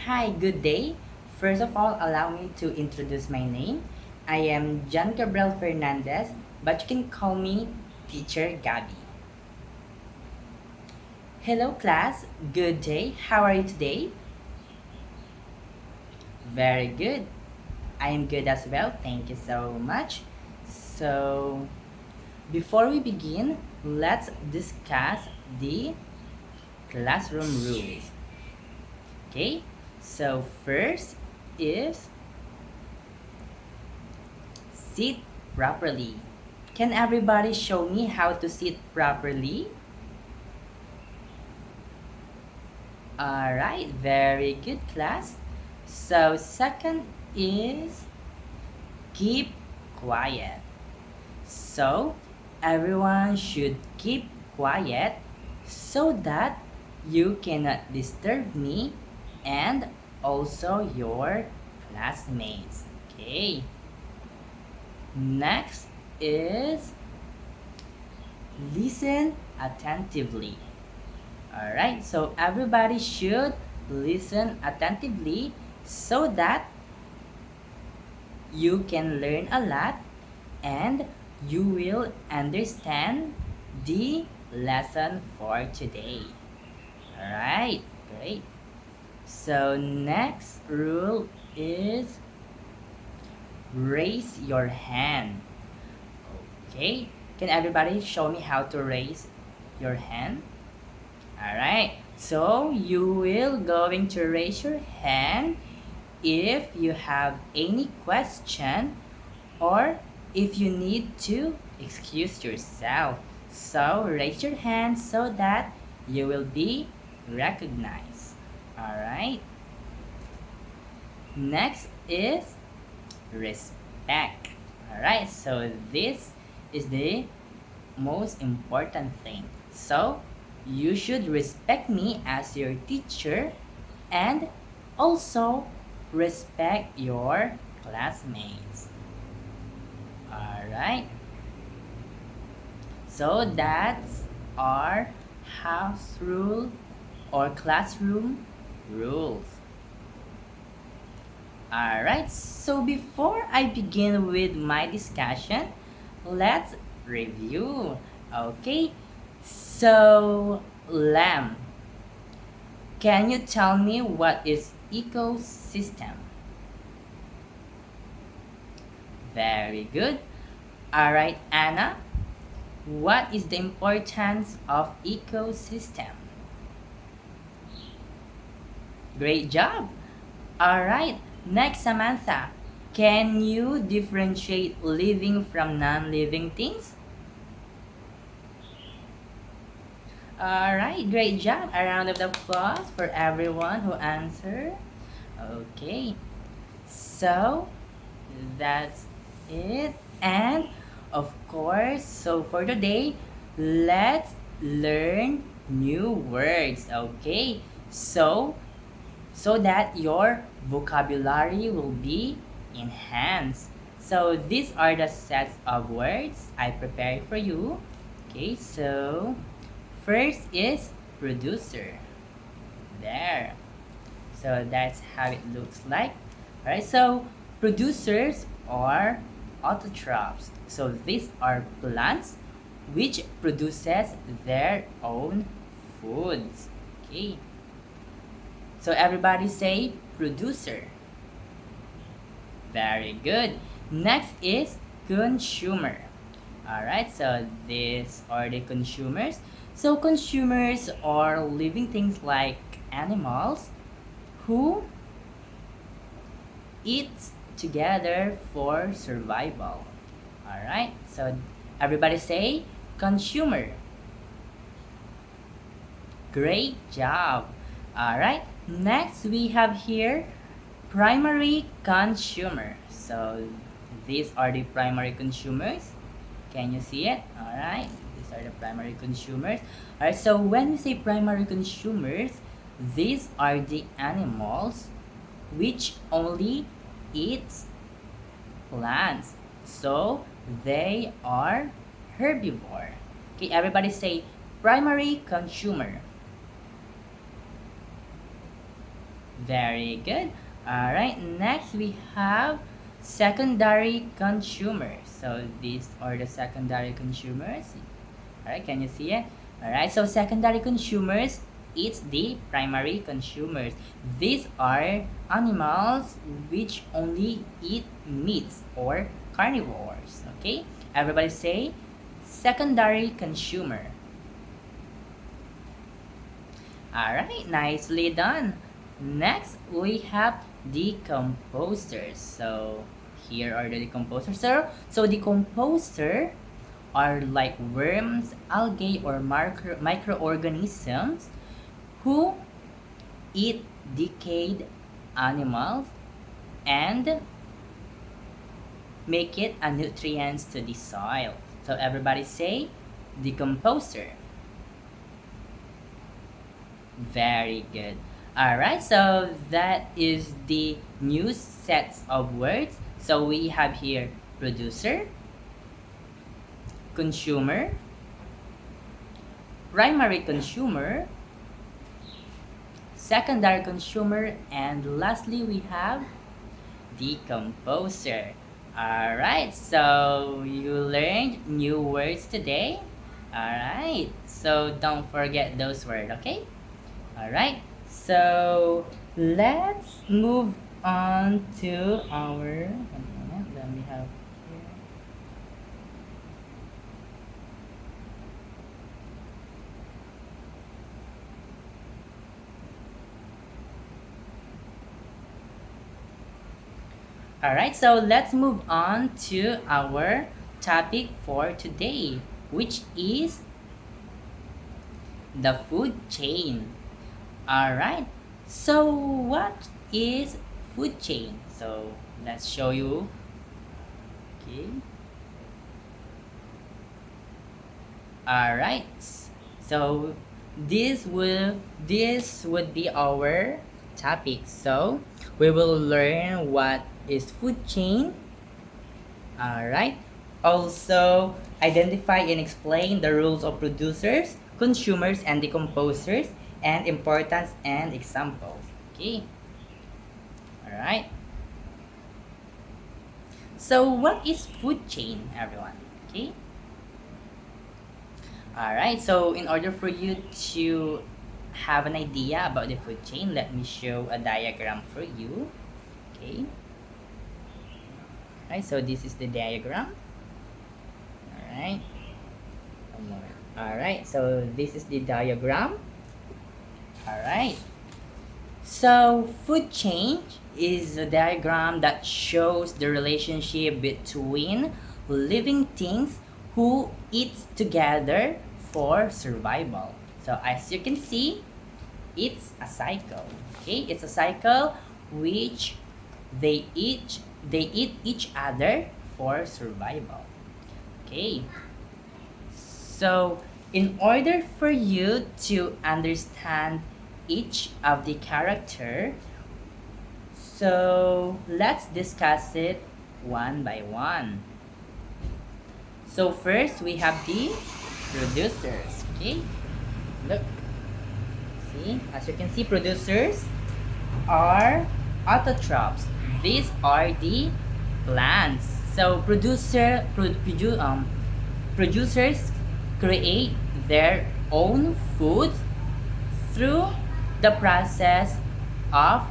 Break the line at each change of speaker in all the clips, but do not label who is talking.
Hi, good day. First of all, allow me to introduce my name. I am Gabriel Fernandez, but you can call me Teacher Gabby. Hello, class. Good day. How are you today? Very good. I am good as well. Thank you so much. So, before we begin, let's discuss the classroom rules. Okay? So, first is sit properly. Can everybody show me how to sit properly? Alright, very good class. So, second is keep quiet. So, everyone should keep quiet so that you cannot disturb me and also your classmates. Okay. Next is listen attentively. Alright, so everybody should listen attentively so that you can learn a lot and you will understand the lesson for today. Alright, great. So, next rule is raise your hand. Okay, can everybody show me how to raise your hand? Alright, so you will going to raise your hand if you have any question or if you need to excuse yourself. So raise your hand so that you will be recognized. Alright, next is respect. Alright, so this is the most important thing. So you should respect me as your teacher and also respect your classmates. Alright, so that's our house rule or classroom rules. Alright, so before I begin with my discussion, let's review. Okay, so Lamb, can you tell me what is ecosystem? Very good. Alright, Anna, what is the importance of ecosystem? Great job. Alright, next Samantha, can you differentiate living from non-living things? Alright, great job. A round of applause for everyone who answered. Okay, so that's it. And of course, so for today, let's learn new words. Okay, so that your vocabulary will be enhanced. So these are the sets of words I prepared for you. Okay, so first is producer. There. So that's how it looks like. Alright, so producers are autotrophs. So these are plants which produces their own foods. Okay. So everybody say producer. Very good. Next is consumer. Alright, so these are the consumers. So consumers are living things like animals who eat together for survival. Alright, so everybody say consumer. Great job. Alright, next we have here primary consumer. So these are the primary consumers. Can you see it? Alright, these are the primary consumers. Alright, so when we say primary consumers, these are the animals which only eats plants. So they are herbivore. Okay, everybody say primary consumer. Very good. All right, next we have secondary consumers. So these are the secondary consumers. All right, can you see it? All right, so secondary consumers, it's the primary consumers. These are animals which only eat meats or carnivores. Okay, everybody say secondary consumer. Alright, nicely done. Next, we have decomposers. So, here are the decomposers. So decomposer are like worms, algae, or microorganisms who eat decayed animals and make it a nutrients to the soil. So everybody say decomposer. Very good. Alright, so that is the new sets of words. So we have here producer, consumer, primary consumer, secondary consumer, and lastly we have decomposer. Alright, so you learned new words today. Alright, so don't forget those words, okay? Alright, so let's move on to our. One moment, let me have here. Alright, so let's move on to our topic for today, which is the food chain. Alright, so what is food chain? So let's show you. Okay. Alright, so this would be our topic. So we will learn what is food chain. Alright. Also identify and explain the rules of producers, consumers, and decomposers, and importance and examples. Okay. Alright. So what is food chain, everyone? Okay. Alright, so in order for you to have an idea about the food chain, let me show a diagram for you. Okay. Alright, so this is the diagram. Alright. Alright, so this is the diagram. Alright. So food chain is a diagram that shows the relationship between living things who eat together for survival. So as you can see, it's a cycle. Okay, it's a cycle which they eat each other for survival. Okay. So in order for you to understand each of the character, so let's discuss it one by one. So first we have the producers. Okay, look, see, as you can see, producers are autotrophs. These are the plants. So producers create their own food through the process of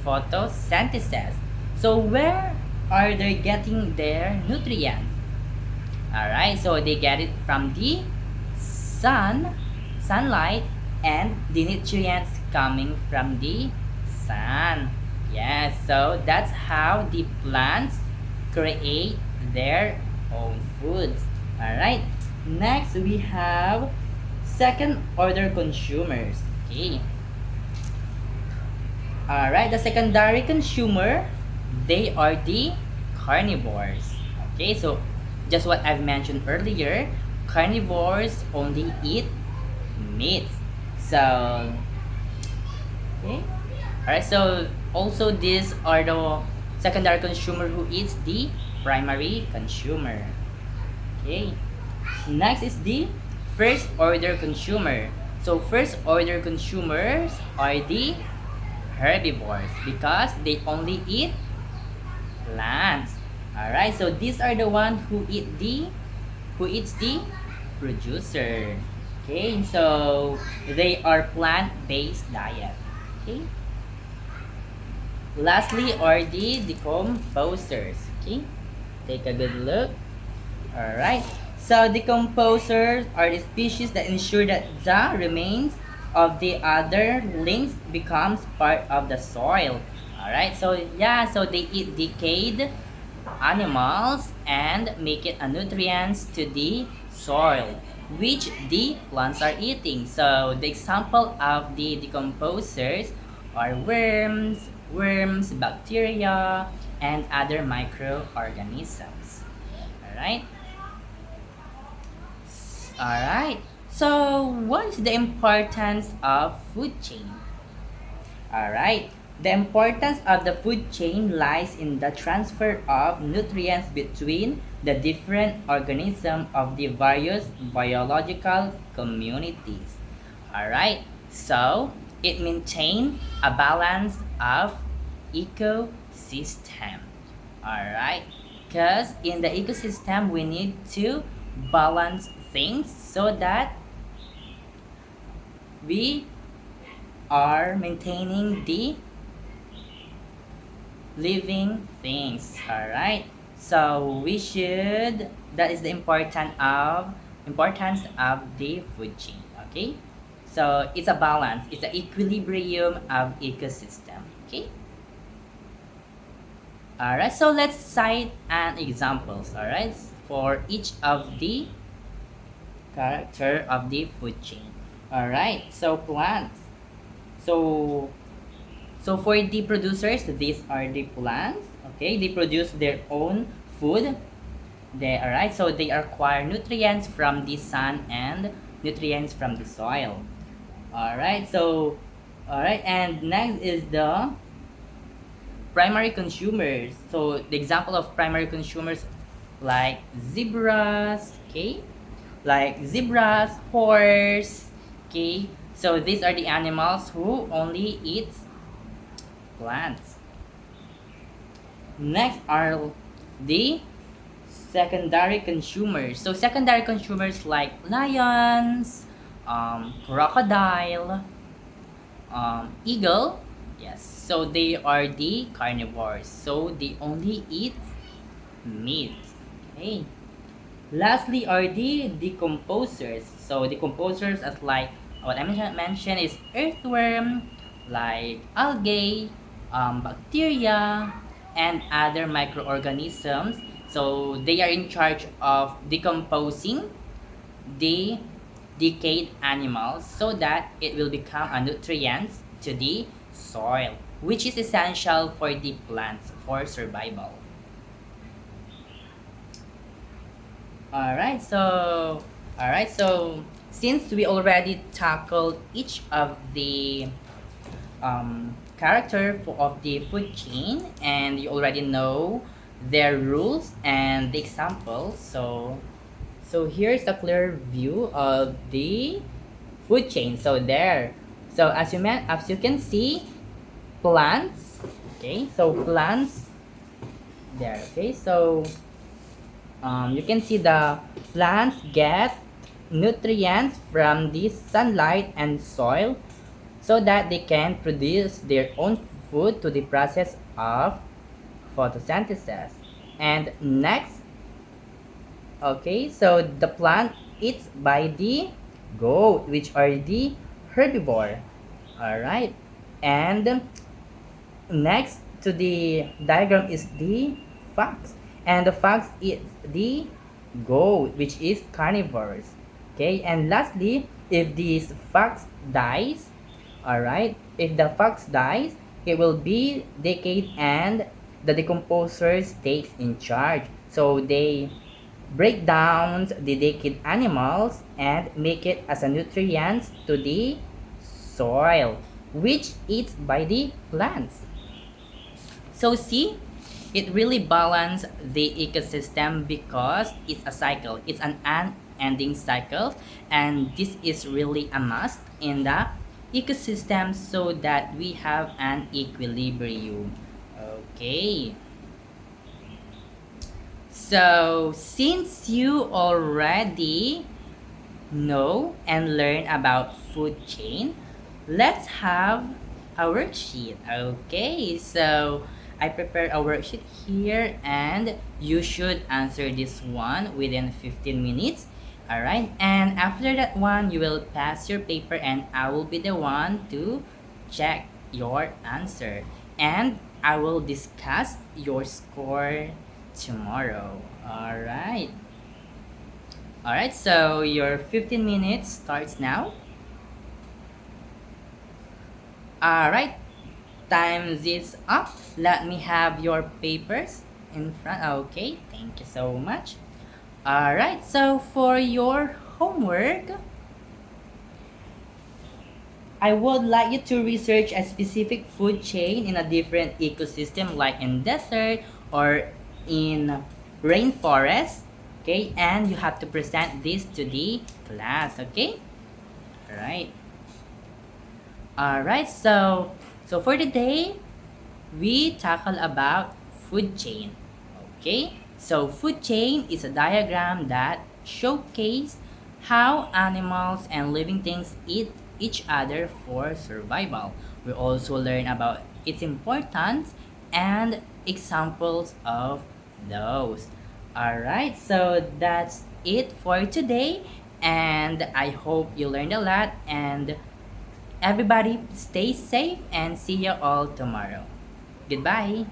photosynthesis. So where are they getting their nutrients? Alright, so they get it from the sunlight, and the nutrients coming from the sun. Yes, so that's how the plants create their own foods. Alright, next we have second order consumers. Okay. Alright, the secondary consumer, they are the carnivores. Okay, so just what I've mentioned earlier, carnivores only eat meat. So, okay. Alright, so also these are the secondary consumer who eats the primary consumer. Okay. Next is the first order consumer. So first order consumers are the herbivores because they only eat plants. Alright, so these are the one who eats the producer. Okay, so they are plant-based diet. Okay. Lastly are the decomposers. Okay, take a good look. Alright. So decomposers are the species that ensure that the remains of the other links becomes part of the soil. Alright, so yeah, so they eat decayed animals and make it a nutrients to the soil which the plants are eating. So the example of the decomposers are worms, bacteria, and other microorganisms. Alright? Alright. So what is the importance of food chain? Alright. The importance of the food chain lies in the transfer of nutrients between the different organisms of the various biological communities. Alright, so it maintains a balance of ecosystem. Alright, because in the ecosystem we need to balance things so that we are maintaining the living things. All right, so we should, that is the importance of the food chain. Okay, so it's a balance, it's an equilibrium of ecosystem. Okay. All right, so let's cite an examples. All right, for each of the character of the food chain. All right, so plants. So So for the producers, these are the plants. Okay, they produce their own food. They alright. So they acquire nutrients from the sun and nutrients from the soil. Alright. So alright, and next is the primary consumers. So the example of primary consumers like zebras. Okay, like zebras, horse. Okay. So these are the animals who only eat plants. Next are the secondary consumers. So secondary consumers like lions, crocodile, eagle. Yes, so they are the carnivores. So they only eat meat. Okay. Lastly are the decomposers. So decomposers as like what I mentioned is earthworm, like algae, bacteria, and other microorganisms. So they are in charge of decomposing the decayed animals so that it will become a nutrient to the soil, which is essential for the plants for survival. All right, so since we already tackled each of the character of the food chain and you already know their rules and the examples, so here's a clear view of the food chain. So there, so as you can see, plants. Okay, so plants there. Okay, so you can see the plants get nutrients from the sunlight and soil so that they can produce their own food to the process of photosynthesis. And next, okay, so the plant eats by the goat, which are the herbivore. All right, and next to the diagram is the fox, and the fox eats the goat, which is carnivores. Okay, and lastly, if this fox dies, all right, if the fox dies, it will be decayed and the decomposers takes in charge. So they break down the decayed animals and make it as a nutrient to the soil, which eats by the plants. So see, it really balances the ecosystem because it's a cycle. It's an unending cycle, and this is really a must in the ecosystem so that we have an equilibrium. Okay. So, since you already know and learn about food chain, let's have a worksheet. Okay, so I prepared a worksheet here and you should answer this one within 15 minutes. All right, and after that one, you will pass your paper and I will be the one to check your answer. And I will discuss your score tomorrow. All right. All right, so your 15 minutes starts now. All right, time is up. Let me have your papers in front. Okay, thank you so much. All right, so for your homework, I would like you to research a specific food chain in a different ecosystem, like in desert or in rainforest. Okay, and you have to present this to the class. Okay, all right. All right, so for the day, we tackle about food chain. Okay, so food chain is a diagram that showcase how animals and living things eat each other for survival. We also learn about its importance and examples of those. All right, so that's it for today, and I hope you learned a lot. And everybody, stay safe and see you all tomorrow. Goodbye.